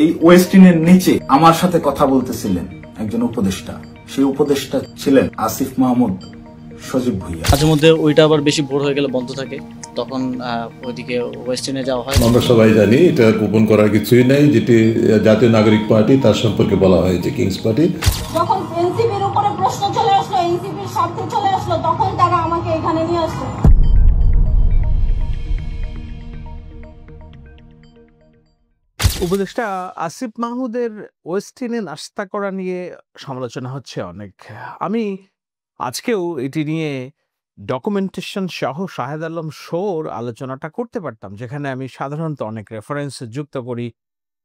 এই ওয়েস্টিনের নিচে আমার সাথে কথা বলতেছিলেন একজন উপদেষ্টা, সেই উপদেষ্টা ছিলেন আসিফ মাহমুদ সজীব ভুইয়া। মাঝে মধ্যে ওইটা আবার বেশি ভোর হয়ে গেলে বন্ধ থাকে, তখন ওইদিকে ওয়েস্টিনে যাওয়া হয়। আমরা সবাই জানি এটা গোপন করার কিছুই নাই, যেটি জাতীয় নাগরিক পার্টি তার সম্পর্কে বলা হয়েছে কিংস পার্টি। যখন এনসিপির উপরে প্রশ্ন চলে আসলো, এনসিপির স্বার্থে চলে আসলো, তখন তারা আমাকে এখানে নিয়ে আসলো। উপদেষ্টা আসিফ মাহমুদের ওয়েস্টিনে নাস্তা করা নিয়ে সমালোচনা হচ্ছে অনেক। আমি আজকেও এটি নিয়ে ডকুমেন্টেশন সহ শাহেদ আলম শোর আলোচনাটা করতে পারতাম, যেখানে আমি সাধারণত অনেক রেফারেন্স যুক্ত করি,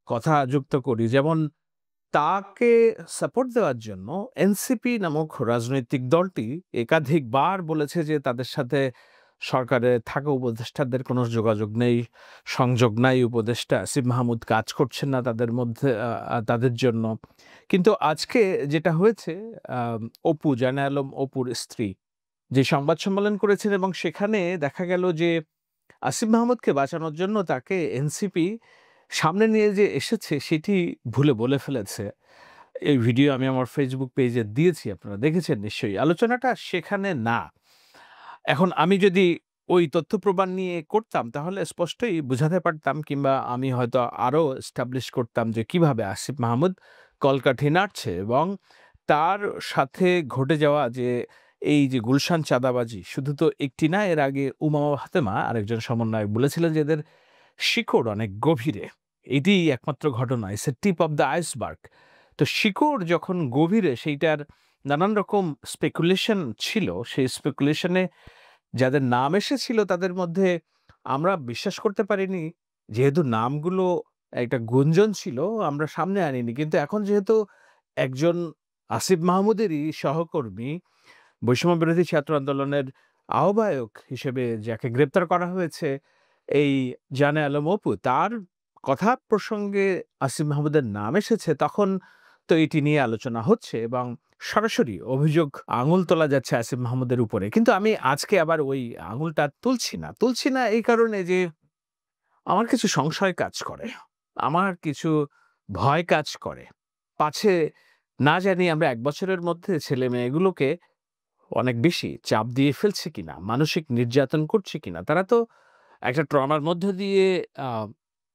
কথা যুক্ত করি। যেমন তাকে সাপোর্ট দেওয়ার জন্য এনসিপি নামক রাজনৈতিক দলটি একাধিকবার বলেছে যে তাদের সাথে সরকারে থাকা উপদেষ্টাদের কোনো যোগাযোগ নেই, সংযোগ নাই, উপদেষ্টা আসিফ মাহমুদ কাজ করছেন না তাদের মধ্যে, তাদের জন্য। কিন্তু আজকে যেটা হয়েছে, অপু জানে আলম অপুর স্ত্রী যে সংবাদ সম্মেলন করেছেন এবং সেখানে দেখা গেল যে আসিফ মাহমুদকে বাঁচানোর জন্য তাকে এনসিপি সামনে নিয়ে যে এসেছে সেটি ভুলে বলে ফেলেছে। এই ভিডিও আমি আমার ফেসবুক পেজে দিয়েছি, আপনারা দেখেছেন নিশ্চয়ই। আলোচনাটা সেখানে না। এখন আমি যদি ওই তথ্য প্রমাণ নিয়ে করতাম তাহলে স্পষ্টই বুঝাতে পারতাম, কিংবা আমি হয়তো আরও এস্টাবলিশ করতাম যে কিভাবে আসিফ মাহমুদ কলকাঠি নাড়ছে এবং তার সাথে ঘটে যাওয়া যে এই যে গুলশান চাঁদাবাজি শুধু তো একটি না, এর আগে উমামা ফাতেমা আরেকজন সমন্বয়ক বলেছিলেন যে এদের শিকড় অনেক গভীরে। এটি একমাত্র ঘটনা, it's a tip of the iceberg. তো শিকড় যখন গভীরে, সেইটার নানান রকম স্পেকুলেশন ছিল। সেই স্পেকুলেশনে যাদের নাম এসেছিল তাদের মধ্যে আমরা বিশ্বাস করতে পারিনি, যেহেতু নামগুলো একটা গুঞ্জন ছিল, আমরা সামনে আনিনি। কিন্তু এখন যেহেতু একজন আসিফ মাহমুদেরই সহকর্মী, বৈষম্য বিরোধী ছাত্র আন্দোলনের আহ্বায়ক হিসেবে যাকে গ্রেপ্তার করা হয়েছে, এই জানে আলম অপু, তার কথা প্রসঙ্গে আসিফ মাহমুদের নাম এসেছে, তখন তো এটি নিয়ে আলোচনা হচ্ছে এবং সরাসরি অভিযোগ আঙুল তোলা যাচ্ছে আসিফ মাহমুদের উপরে। কিন্তু আমি আজকে আবার ওই আঙুলটা তুলছি না এই কারণে যে আমার কিছু সংশয় কাজ করে, আমার কিছু ভয় কাজ করে। পাছে না জানি আমরা ১ বছরের মধ্যে ছেলে মেয়েগুলোকে অনেক বেশি চাপ দিয়ে ফেলছে কিনা, মানসিক নির্যাতন করছে কিনা। তারা তো একটা ট্রমার মধ্য দিয়ে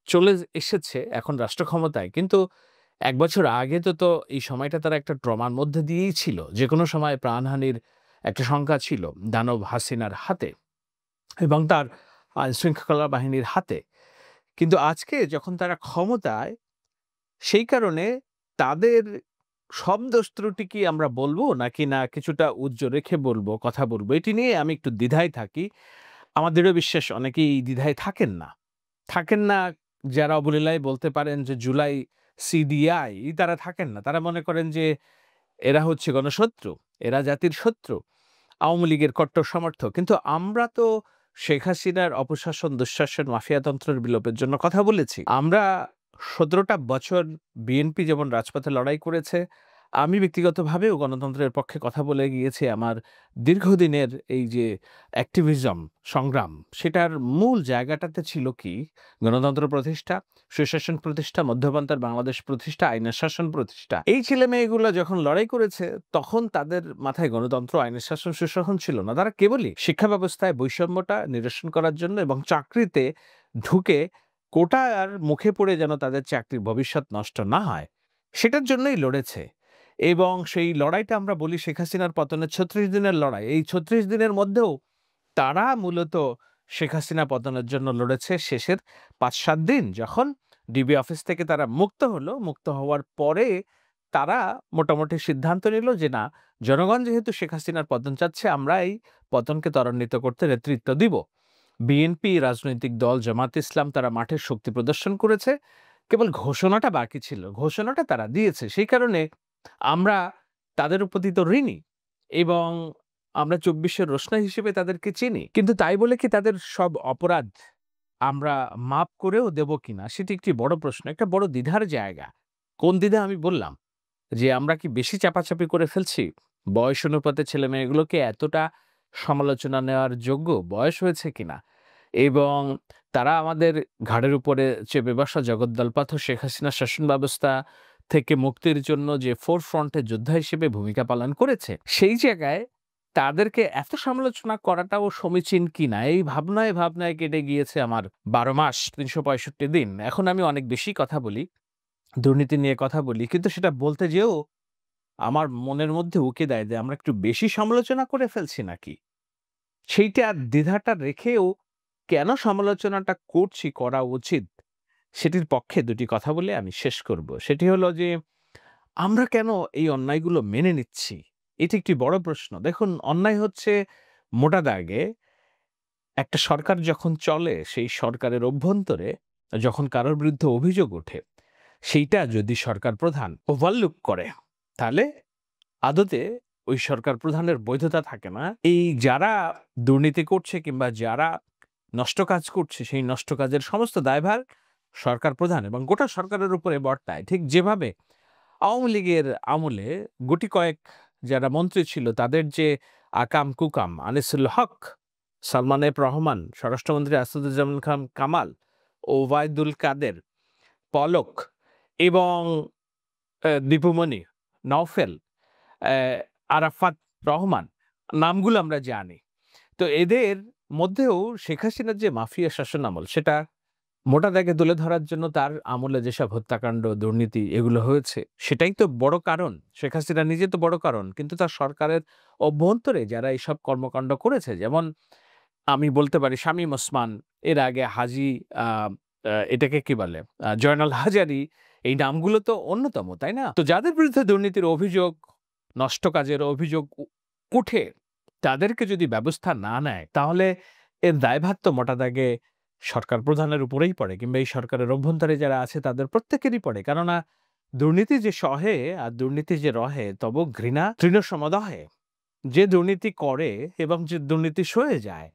চলে এসেছে এখন রাষ্ট্র ক্ষমতায়, কিন্তু ১ বছর আগে তো এই সময়টা তারা একটা ট্রমার মধ্যে দিয়েই ছিল। যে কোনো সময় প্রাণহানির একটা শঙ্কা ছিল দানব হাসিনার হাতে এবং তার আইনশৃঙ্খলা বাহিনীর হাতে। কিন্তু আজকে যখন তারা ক্ষমতায়, সেই কারণে তাদের সব দোষ ত্রুটি কি আমরা বলবো নাকি না কিছুটা উজ্জ্ব রেখে বলবো, কথা বলবো, এটি নিয়ে আমি একটু দ্বিধায় থাকি। আমার দৃঢ় বিশ্বাস অনেকেই এই দ্বিধায় থাকেন না। যারা অবলীলায় বলতে পারেন যে জুলাই সিডিআই, তারা থাকেন না। তারা মনে করেন যে এরা হচ্ছে গণশত্রু, এরা জাতির শত্রু, আওয়ামী লীগের কট্টর সমর্থক। কিন্তু আমরা তো শেখ হাসিনার অপশাসন, দুঃশাসন, মাফিয়াতন্ত্রের বিলোপের জন্য কথা বলেছি। আমরা ১৭টা বছর বিএনপি যেমন রাজপথে লড়াই করেছে, আমি ব্যক্তিগতভাবেও গণতন্ত্রের পক্ষে কথা বলে গিয়েছি। আমার দীর্ঘদিনের এই যে অ্যাক্টিভিজম সংগ্রাম, সেটার মূল জায়গাটাতে ছিল কি? গণতন্ত্র প্রতিষ্ঠা, সুশাসন প্রতিষ্ঠা, মধ্যপন্থার বাংলাদেশ প্রতিষ্ঠা, আইনের শাসন প্রতিষ্ঠা। এই ছেলেমেয়েগুলো যখন লড়াই করেছে তখন তাদের মাথায় গণতন্ত্র, আইনের শাসন, সুশাসন ছিল না। তারা কেবলই শিক্ষা ব্যবস্থায় বৈষম্যটা নিরসন করার জন্য এবং চাকরিতে ঢুকে কোটার মুখে পড়ে যেন তাদের চাকরির ভবিষ্যৎ নষ্ট না হয়, সেটার জন্যই লড়েছে। এবং সেই লড়াইটা আমরা বলি শেখ হাসিনার পতনের ৩৬ দিনের লড়াই। এই ৩৬ দিনের মধ্যেও তারা মূলত শেখ হাসিনা পতনের জন্য লড়েছে শেষের ৫-৭ দিন, যখন ডিবি অফিস থেকে তারা মুক্ত হলো। মুক্ত হওয়ার পরে তারা মোটামুটি সিদ্ধান্ত নিল যে না, জনগণ যেহেতু শেখ হাসিনার পতন চাচ্ছে, আমরা এই পতনকে ত্বরান্বিত করতে নেতৃত্ব দিব। বিএনপি, রাজনৈতিক দল জামাত ইসলাম, তারা মাঠে শক্তি প্রদর্শন করেছে। কেবল ঘোষণাটা বাকি ছিল, ঘোষণাটা তারা দিয়েছে। সেই কারণে আমরা তাদের প্রতি তো ঋণী এবং আমরা ২৪-এর রোশনাই হিসেবে তাদেরকে চিনি। কিন্তু তাই বলে কি তাদের সব অপরাধ আমরা মাপ করেও দেব কিনা, সেটি একটি বড় প্রশ্ন, একটা বড় দ্বিধার জায়গা। কোন দ্বিধা? আমি বললাম যে আমরা কি বেশি চাপাচাপি করে ফেলছি? বয়স অনুপাতে ছেলে মেয়েগুলোকে এতটা সমালোচনা নেওয়ার যোগ্য বয়স হয়েছে কিনা? এবং তারা আমাদের ঘাড়ের উপরে চেপে বসা জগদ্দলপাথর শেখ হাসিনা শাসন ব্যবস্থা থেকে মুক্তির জন্য যে ফোর ফ্রন্টে যোদ্ধা হিসেবে ভূমিকা পালন করেছে, সেই জায়গায় তাদেরকে এত সমালোচনা করাটাও সমীচীন কিনা এই ভাবনায় কেটে গিয়েছে আমার 12 মাস 365 দিন। এখন আমি অনেক বেশি কথা বলি, দুর্নীতি নিয়ে কথা বলি, কিন্তু সেটা বলতে যেও আমার মনের মধ্যে উকি দেয় যে আমরা একটু বেশি সমালোচনা করে ফেলছি নাকি। সেইটা দ্বিধাটা রেখেও কেন সমালোচনাটা করছি, করা উচিত, সেটির পক্ষে দুটি কথা বলে আমি শেষ করব। সেটি হলো যে আমরা কেন এই অন্যায়গুলো মেনে নিচ্ছি? এটি একটি বড় প্রশ্ন। দেখুন, অন্যায় হচ্ছে মোটা দাগে একটা সরকার যখন চলে, সেই সরকারের অভ্যন্তরে যখন কারোর বিরুদ্ধে অভিযোগ ওঠে, সেইটা যদি সরকার প্রধান ওভারলুক করে, তাহলে আদতে ওই সরকার প্রধানের বৈধতা থাকে না। এই যারা দুর্নীতি করছে কিংবা যারা নষ্ট কাজ করছে, সেই নষ্ট কাজের সমস্ত দায়ভার সরকার প্রধান এবং গোটা সরকারের উপরে বর্তায়। ঠিক যেভাবে আওয়ামী লীগের আমলে গুটি কয়েক যারা মন্ত্রী ছিল, তাদের যে আকাম কুকাম, আনিসুল হক, সালমান এফ রহমান, স্বরাষ্ট্রমন্ত্রী আসাদুজ্জামান খান কামাল, ওবায়দুল কাদের, পলক এবং দীপুমণি, নওফেল, আরাফাত রহমান, নামগুলো আমরা জানি। তো এদের মধ্যেও শেখ হাসিনার যে মাফিয়া শাসন আমল, সেটা মোটা দাগে তুলে ধরার জন্য তার আমলে যেসব হত্যাকাণ্ড, দুর্নীতি এগুলো হয়েছে, সেটাই তো বড় কারণ। শেখ হাসিনা নিজে তো বড় কারণ, কিন্তু তার সরকারের অভ্যন্তরে যারা এইসব কর্মকাণ্ড করেছে, যেমন আমি বলতে পারি শামীম ওসমান, এর আগে হাজি এটাকে কি বলে জয়নাল হাজারি, এই নামগুলো তো অন্যতম, তাই না? তো যাদের বিরুদ্ধে দুর্নীতির অভিযোগ, নষ্ট কাজের অভিযোগ উঠে, তাদেরকে যদি ব্যবস্থা না নেয়, তাহলে এর দায়ভার তো মোটা দাগে সরকার প্রধানের উপরেই পড়ে, কিংবা এই সরকারের অভ্যন্তরে যারা আছে তাদের প্রত্যেকেরই পড়ে। কেননা দুর্নীতি যে সহে আর দুর্নীতি যে রহে তব ঘৃণা তৃণ সমদহে। যে দুর্নীতি করে এবং যে দুর্নীতি সয়ে যায়,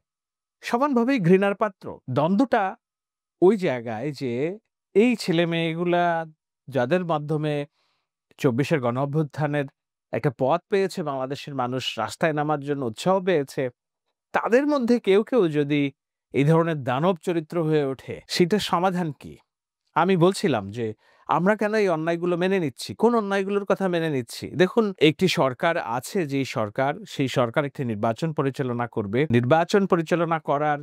সমানভাবেই ঘৃণার পাত্র। দ্বন্দ্বটা ওই জায়গায় যে এই ছেলে মেয়েগুলা যাদের মাধ্যমে 24-এর গণ অভ্যুত্থানের একটা পথ পেয়েছে, বাংলাদেশের মানুষ রাস্তায় নামার জন্য উৎসাহ পেয়েছে, তাদের মধ্যে কেউ যদি এই ধরনের দানব চরিত্র হয়ে ওঠে, সেটার সমাধান কি? আমি বলছিলাম যে আমরা কেন এই অন্যায়গুলো মেনে নিচ্ছি, কোন অন্যায়গুলোর কথা মেনে নিচ্ছি। দেখুন, একটি সরকার আছে, যেই সরকার, সেই সরকার একটি নির্বাচন পরিচালনা করবে। নির্বাচন পরিচালনা করার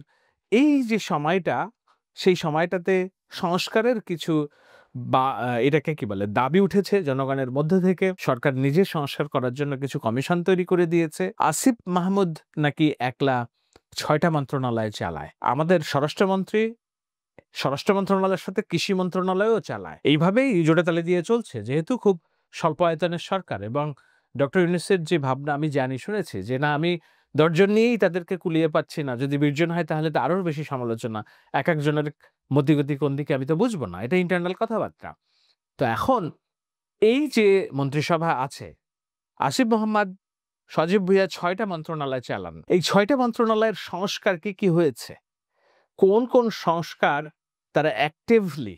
এই যে সময়টা, সেই সময়টাতে সংস্কারের কিছু বা এটাকে কি বলে দাবি উঠেছে জনগণের মধ্যে থেকে। সরকার নিজে সংস্কার করার জন্য কিছু কমিশন তৈরি করে দিয়েছে। আসিফ মাহমুদ নাকি একলা 6টা মন্ত্রণালয় চালায়। আমাদের স্বরাষ্ট্রমন্ত্রী স্বরাষ্ট্র মন্ত্রণালয়ের সাথে কৃষি মন্ত্রণালয়ও চালায়। এইভাবেই জোড়ে তালে দিয়ে চলছে, যেহেতু খুব স্বল্প আয়তনের সরকার। এবং ডক্টর ইউনূসের যে ভাবনা আমি জানি, শুনেছি যে না, আমি 10 জন নিয়েই তাদেরকে কুলিয়ে পাচ্ছি না, যদি 20 জন হয় তাহলে তো আরো বেশি সমালোচনা। এক একজনের মতিগতি কোন দিকে আমি তো বুঝবো না, এটা ইন্টারনাল কথাবার্তা। তো এখন এই যে মন্ত্রিসভা আছে, আসিফ মোহাম্মদ, সজীব ভুইয়া 6টা মন্ত্রণালয় চালান। এই 6টা মন্ত্রণালয়ের সংস্কার কি হয়েছে? কোন সংস্কার তারা অ্যাক্টিভলি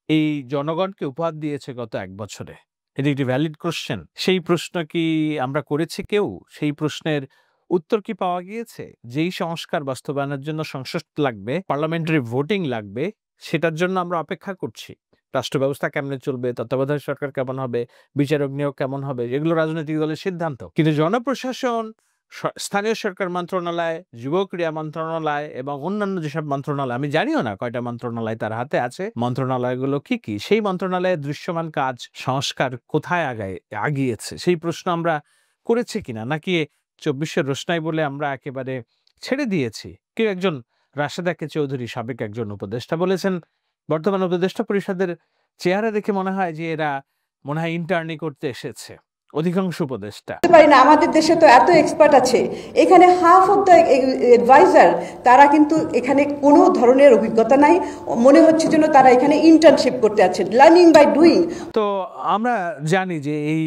এই জনগণকে উপহার দিয়েছে গত 1 বছরে? এটি একটি ভ্যালিড কোশ্চেন। সেই প্রশ্ন কি আমরা করেছি কেউ? সেই প্রশ্নের উত্তর কি পাওয়া গিয়েছে? যেই সংস্কার বাস্তবায়নের জন্য সংসদ লাগবে, পার্লামেন্টারি ভোটিং লাগবে, সেটার জন্য আমরা অপেক্ষা করছি। রাষ্ট্র ব্যবস্থা কেমনে চলবে, তত্ত্বাবধায়ক সরকার কেমন হবে, বিচারক নিয়োগ কেমন হবে, এগুলো রাজনৈতিক দলের সিদ্ধান্ত। কিন্তু জনপ্রশাসন, স্থানীয় সরকার মন্ত্রণালয়, যুব ক্রীড়া মন্ত্রণালয় এবং অন্যান্য যেসব মন্ত্রণালয়, আমি জানিও না কয়টা মন্ত্রণালয় তার হাতে আছে, মন্ত্রণালয়গুলো কি, সেই মন্ত্রণালয়ের দৃশ্যমান কাজ, সংস্কার কোথায় আগিয়েছে, সেই প্রশ্ন আমরা করেছি কিনা, নাকি 24-এর রোশনাই বলে আমরা একেবারে ছেড়ে দিয়েছি? কেউ একজন, রাশেদা কে চৌধুরী, সাবেক একজন উপদেষ্টা, বলেছেন বর্তমান উপদেষ্টা পরিষদের চেহারা দেখে মনে হয় যে এরা মনে হয় ইন্টার্নি করতে এসেছে, অধিকাংশ উপদেষ্টা। পারি না, আমাদের দেশে তো এত এক্সপার্ট আছে, এখানে হাফ অফ দ্য অ্যাডভাইজার তারা কিন্তু এখানে কোনো ধরনের অভিজ্ঞতা নাই, মনে হচ্ছে যেন তারা এখানে ইন্টার্নশিপ করতে আছে, লার্নিং বাই ডুইং। তো আমরা জানি যে এই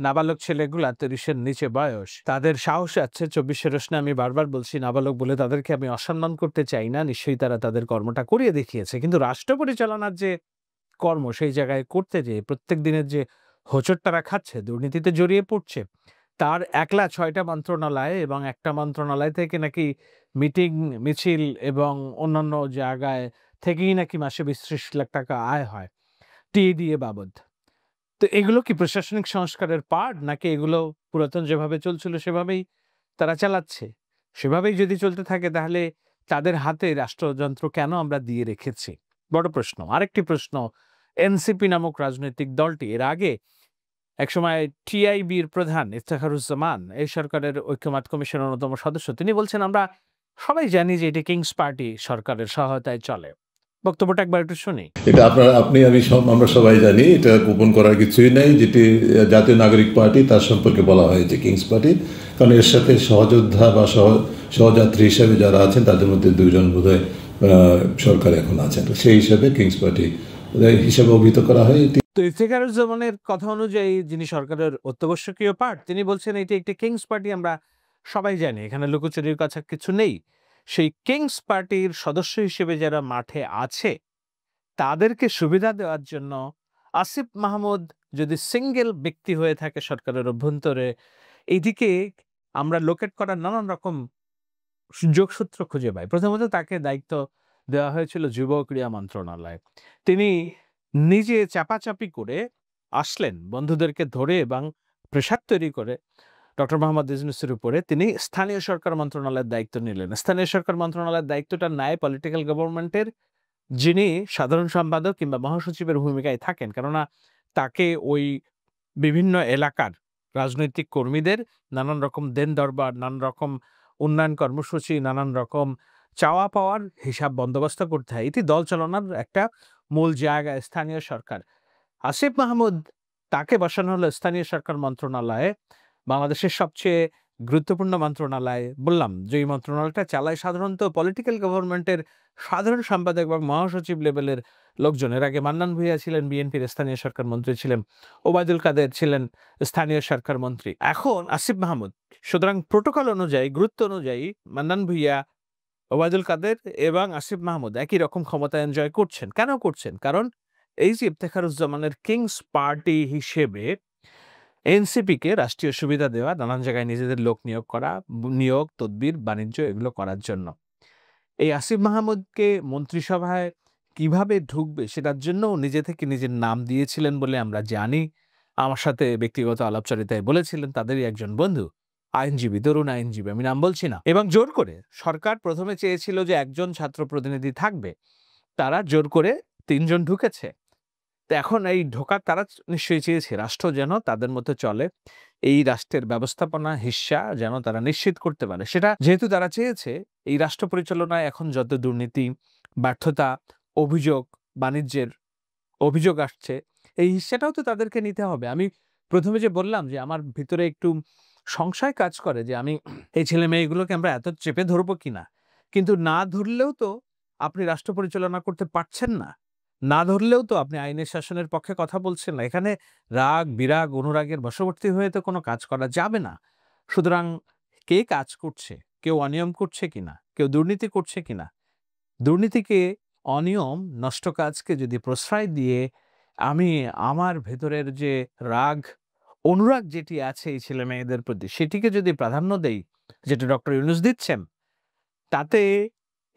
নাবালক ছেলেগুলা 30-এর নিচে বয়স, তাদের সাহস আছে। 24-এর রোশনাই, আমি বারবার বলছি, নাবালক বলে তাদেরকে আমি অসম্মান করতে চাই না, নিশ্চয়ই তারা তাদের কর্মটা করিয়ে দেখিয়েছে, কিন্তু রাষ্ট্র পরিচালনার যে কর্ম, সেই জায়গায় করতে যেয়ে প্রত্যেক দিনের যে হোঁচট তারা খাচ্ছে, দুর্নীতিতে জড়িয়ে পড়ছে, তার একলা ৬টা মন্ত্রণালয় এবং একটা মন্ত্রণালয় থেকে নাকি মিটিং, মিছিল এবং অন্যান্য জায়গায় থেকেই নাকি মাসে ২০-৩০ লাখ টাকা আয় হয় টিএডিএ বাবদ। তো এগুলো কি প্রশাসনিক সংস্কারের পার্ট, নাকি এগুলো পুরাতন যেভাবে চলছিল সেভাবেই তারা চালাচ্ছে? সেভাবেই যদি চলতে থাকে তাহলে তাদের হাতে রাষ্ট্রযন্ত্র কেন আমরা দিয়ে রেখেছি? বড় প্রশ্ন। আরেকটি প্রশ্ন, এনসিপি নামক রাজনৈতিক দলটি এর আগে একসময় টিআইবির প্রধান ইফতেখারুজ্জামান এই সরকারের ঐক্যমত্য কমিশনের অন্যতম সদস্য, তিনি বলছেন আমরা সবাই জানি যে এটি কিংস পার্টি সরকারের সহায়তায় চলে। বক্তব্যটা একবার একটু শুনি। এটা আমরা সবাই জানি, এটা গোপন করার কিছুই নাই। যেটি জাতীয় নাগরিক পার্টি তার সম্পর্কে বলা হয়েছে কিংস পার্টি, কারণ এর সাথে সহযোদ্ধা বা সহযাত্রী হিসাবে যারা আছেন তাদের মধ্যে 2 জন বোধহয় সরকার এখন আছেন, সেই হিসাবে কিংস পার্টি হিসাবে অভিহিত করা হয়। তো ইফতেখারুজ্জামানের কথা অনুযায়ী, যিনি সরকারের অত্যাবশ্যকীয় পার্ট, তিনি বলছেন এটি একটি কিংস পার্টি, আমরা সবাই জানি, এখানে লুকোচুরির কাছে কিছু নেই। সেই কিংস পার্টির সদস্য হিসেবে যারা মাঠে আছে তাদেরকে সুবিধা দেওয়ার জন্য আসিফ মাহমুদ যদি সিঙ্গেল ব্যক্তি হয়ে থাকে সরকারের অভ্যন্তরে, এইদিকে আমরা লোকেট করার নানান রকম যোগসূত্র খুঁজে পাই। প্রথমত তাকে দায়িত্ব দেওয়া হয়েছিল যুব ক্রীড়া মন্ত্রণালয়। তিনি নিজে চাপাচাপি করে আসলেন, বন্ধুদেরকে ধরে এবং প্রেসার তৈরি করে ডক্টর মোহাম্মদ ইউনূসের উপরে তিনি স্থানীয় সরকার মন্ত্রণালয়ের দায়িত্ব নিলেন। স্থানীয় সরকার মন্ত্রণালয়ের দায়িত্বটা নেয় পলিটিক্যাল গভর্নমেন্টের যিনি সাধারণ সম্পাদক কিংবা মহাসচিবের ভূমিকায় থাকেন, কেননা তাকে ওই বিভিন্ন এলাকার রাজনৈতিক কর্মীদের নানান রকম দেন দরবার, নানান রকম উন্নয়ন কর্মসূচি, নানান রকম চাওয়া পাওয়ার হিসাব বন্দোবস্ত করতে হয়। এটি দল চালানোর একটা মূল জায়গা স্থানীয় সরকার। আসিফ মাহমুদ তাকে বসানো হলো স্থানীয় সরকার মন্ত্রণালয়ে, বাংলাদেশের সবচেয়ে গুরুত্বপূর্ণ মন্ত্রণালয়। বললাম যে এই মন্ত্রণালয়টা চালায় সাধারণত পলিটিক্যাল গভর্নমেন্টের সাধারণ সম্পাদক এবং মহাসচিব লেভেলের লোকজন। এর আগে মান্নান ভূঁইয়া ছিলেন বিএনপির স্থানীয় সরকার মন্ত্রী ছিলেন, ওবায়দুল কাদের ছিলেন স্থানীয় সরকার মন্ত্রী, এখন আসিফ মাহমুদ। সুতরাং প্রোটোকল অনুযায়ী, গুরুত্ব অনুযায়ী মান্নান ভূঁইয়া, ওবায়দুল কাদের এবং আসিফ মাহমুদ একই রকম ক্ষমতা এনজয় করছেন। কেন করছেন? কারণ এই যে ইফতেখারুজ্জামানের কিংস পার্টি হিসেবে এনসিপিকে রাষ্ট্রীয় সুবিধা দেওয়া, নানান জায়গায় নিজেদের লোক নিয়োগ করা, নিয়োগ, তদবির, বাণিজ্য এগুলো করার জন্য। এই আসিফ মাহমুদকে মন্ত্রিসভায় কিভাবে ঢুকবে সেটার জন্য নিজে থেকে নিজের নাম দিয়েছিলেন বলে আমরা জানি। আমার সাথে ব্যক্তিগত আলাপচারিতায় বলেছিলেন তাদেরই একজন বন্ধু, আইনজীবী, তরুণ আইনজীবী, আমি নাম বলছি না। এবং জোর করে সরকার প্রথমে চেয়েছিল যে একজন ছাত্র প্রতিনিধি থাকবে, তারা জোর করে 3 জন ঢুকেছে। তো এখন এই ঢোকার তারা নিশ্চয়ই চেয়েছে রাষ্ট্র যেন তাদের মধ্যে চলে, এই রাষ্ট্রের ব্যবস্থাপনা হিস্সা যেন তারা নিশ্চিত করতে পারে। সেটা যেহেতু তারা চেয়েছে, এই রাষ্ট্র পরিচালনায় এখন যত দুর্নীতি, ব্যর্থতা, অভিযোগ, বাণিজ্যের অভিযোগ আসছে, এই হিস্সাটাও তো তাদেরকে নিতে হবে। আমি প্রথমে যে বললাম যে আমার ভিতরে একটু সংশয় কাজ করে যে আমি এই ছেলে মেয়েগুলোকে আমরা এত চেপে ধরবো কিনা, কিন্তু না ধরলেও তো আপনি রাষ্ট্র পরিচালনা করতে পারছেন না, না ধরলেও তো আপনি আইনের শাসনের পক্ষে কথা বলছেন না। এখানে রাগ, বিরাগ, অনুরাগের বশবর্তী হয়ে তো কোনো কাজ করা যাবে না। সুতরাং কে কাজ করছে, কেউ অনিয়ম করছে কিনা, কেউ দুর্নীতি করছে কিনা, দুর্নীতিকে, অনিয়ম, নষ্ট কাজকে যদি প্রশ্রয় দিয়ে আমি আমার ভেতরের যে রাগ, অনুরাগ যেটি আছে এই ছেলে মেয়েদের প্রতি, সেটিকে যদি প্রাধান্য দেই, যেটা ডক্টর ইউনূস দিচ্ছেন, তাতে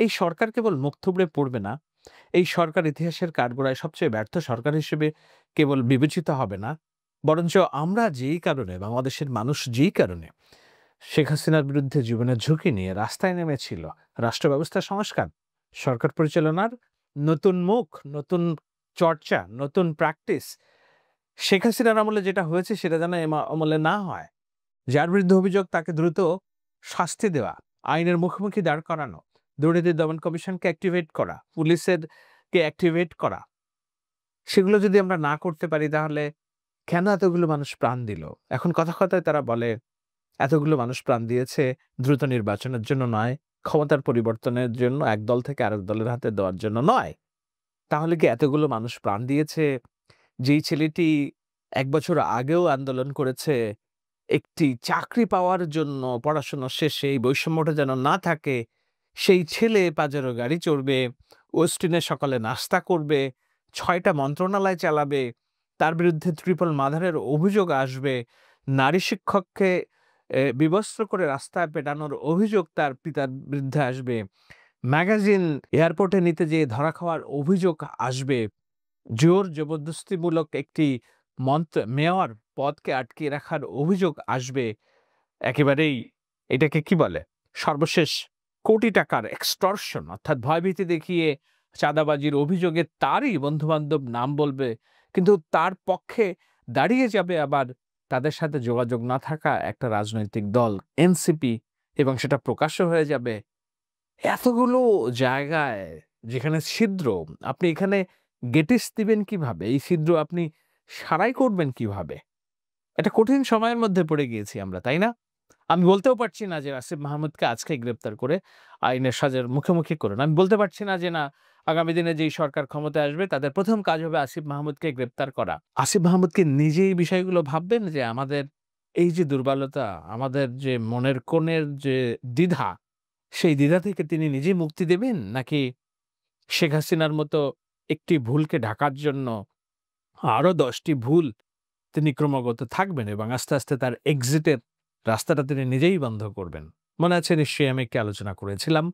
এই সরকার কেবল মুখ থুবড়ে পড়বে না, এই সরকার ইতিহাসের কাঠগড়ায় সবচেয়ে ব্যর্থ সরকার হিসেবে কেবল বিবেচিত হবে না, বরঞ্চ আমরা যেই কারণে, বাংলাদেশের মানুষ যেই কারণে শেখ হাসিনার বিরুদ্ধে জীবনের ঝুঁকি নিয়ে রাস্তায় নেমেছিল, রাষ্ট্র ব্যবস্থা সংস্কার, সরকার পরিচালনার নতুন মুখ, নতুন চর্চা, নতুন প্র্যাকটিস, শেখ হাসিনার আমলে যেটা হয়েছে সেটা যেন আমলে না হয়। যার বিরুদ্ধে অভিযোগ তাকে দ্রুত শাস্তি দেওয়া, আইনের মুখোমুখি দাঁড় করানো, দুর্নীতি দমন কমিশনকে অ্যাক্টিভেট করা, পুলিশের কে অ্যাক্টিভেট করা, সেগুলো যদি আমরা না করতে পারি তাহলে কেন এতগুলো মানুষ প্রাণ দিল? এখন কথা কথায় তারা বলে এতগুলো মানুষ প্রাণ দিয়েছে দ্রুত নির্বাচনের জন্য নয়, ক্ষমতার পরিবর্তনের জন্য, এক দল থেকে আরেক দলের হাতে দেওয়ার জন্য নয়। তাহলে কি এতগুলো মানুষ প্রাণ দিয়েছে যেই ছেলেটি 1 বছর আগেও আন্দোলন করেছে একটি চাকরি পাওয়ার জন্য, পড়াশোনা শেষে এই বৈষম্যটা যেন না থাকে, সেই ছেলে পাজেরো গাড়ি চড়বে, ওয়েস্টিনে সকালে নাস্তা করবে, 6টা মন্ত্রণালয় চালাবে, তার বিরুদ্ধে ট্রিপল মার্ডারের অভিযোগ আসবে, নারী শিক্ষককে বিবস্ত্র করে রাস্তায় পেটানোর অভিযোগ তার পিতার বিরুদ্ধে আসবে, ম্যাগাজিন এয়ারপোর্টে নিতে যেয়ে ধরা খাওয়ার অভিযোগ আসবে, জোর জবরদস্তিমূলক একটি মেয়র পদকে আটকিয়ে রাখার অভিযোগ আসবে, একেবারেই এটাকে কি বলে, সর্বশেষ কোটি টাকার এক্সটর্শন অর্থাৎ ভয়ভীতি দেখিয়ে চাঁদাবাজির অভিযোগে তারই বন্ধুবান্ধব নাম বলবে, কিন্তু তার পক্ষে দাঁড়িয়ে যাবে আবার তাদের সাথে যোগাযোগ না থাকা একটা রাজনৈতিক দল এনসিপি, এবং সেটা প্রকাশ্য হয়ে যাবে। এতগুলো জায়গায় যেখানে ছিদ্র, আপনি এখানে গেটিস দিবেন কিভাবে? এই ছিদ্র আপনি সারাই করবেন কিভাবে? এটা কঠিন সময়ের মধ্যে পড়ে গিয়েছি আমরা, তাই না? আমি বলতেও পারছি না যে আসিফ মাহমুদকে আজকে গ্রেপ্তার করে আইনের সাজার মুখোমুখি করুন। আমি বলতে পারছি না যে না, আগামী দিনে যেই সরকার ক্ষমতায় আসবে তাদের প্রথম কাজ হবে আসিফ মাহমুদকে গ্রেপ্তার করা। আসিফ মাহমুদকে নিজেই বিষয়গুলো ভাববেন যে আমাদের এই যে দুর্বলতা, আমাদের যে মনের কোণের যে দ্বিধা, সেই দ্বিধা থেকে তিনি নিজেই মুক্তি দেবেন, নাকি শেখ হাসিনার মতো একটি ভুলকে ঢাকার জন্য আরো 10টি ভুল তিনি ক্রমাগত থাকবেন এবং আস্তে আস্তে তার এক্সিটের রাস্তাটা তিনি নিজেই বন্ধ করবেন? মনে আছে নিশ্চয়ই আমি একটি আলোচনা করেছিলাম,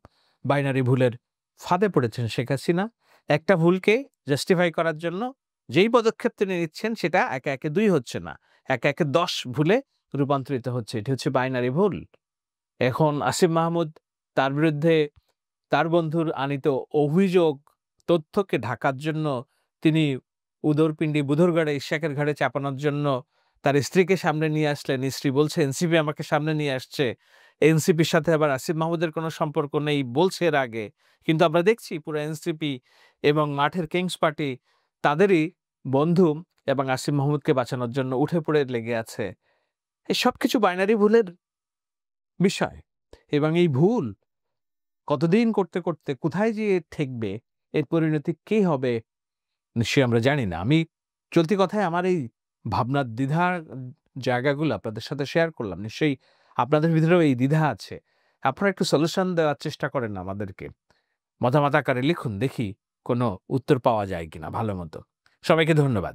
বাইনারি ভুলের ফাঁদে পড়েছেন শেখ হাসিনা। একটা ভুলকে জাস্টিফাই করার জন্য যেই পদক্ষেপ তিনি নিচ্ছেন সেটা একে একে 2 হচ্ছে না, একে একে 10 ভুলে রূপান্তরিত হচ্ছে। এটি হচ্ছে বাইনারি ভুল। এখন আসিফ মাহমুদ তার বিরুদ্ধে তার বন্ধুর আনিত অভিযোগ, তথ্যকে ঢাকার জন্য তিনি উদরপিণ্ডি বুধরগড়ে ইশাকের ঘাড়ে চাপানোর জন্য তার স্ত্রীকে সামনে নিয়ে আসলেন। স্ত্রী বলছে এনসিপি আমাকে সামনে নিয়ে আসছে, এনসিপির সাথে আবার আসিফ মাহমুদের কোনো সম্পর্ক নেই বলছে এর আগে, কিন্তু আমরা দেখছি পুরো এনসিপি এবং মাঠের কিংস পার্টি তাদেরই বন্ধু এবং আসিফ মাহমুদকে বাঁচানোর জন্য উঠে পড়ে লেগে আছে। এই সবকিছু বাইনারি ভুলের বিষয়, এবং এই ভুল কতদিন করতে করতে কোথায় গিয়ে ঠেকবে, এর পরিণতি কি হবে নিশ্চয়ই আমরা জানি না। আমি চলতি কথায় আমার এই ভাবনার দ্বিধার জায়গাগুলো আপনাদের সাথে শেয়ার করলাম। নিশ্চয়ই আপনাদের ভিতরেও এই দ্বিধা আছে। আপনারা একটু সলিউশন দেওয়ার চেষ্টা করেন আমাদেরকে, মতামত আকারে লিখুন, দেখি কোনো উত্তর পাওয়া যায় কিনা ভালো মতো। সবাইকে ধন্যবাদ।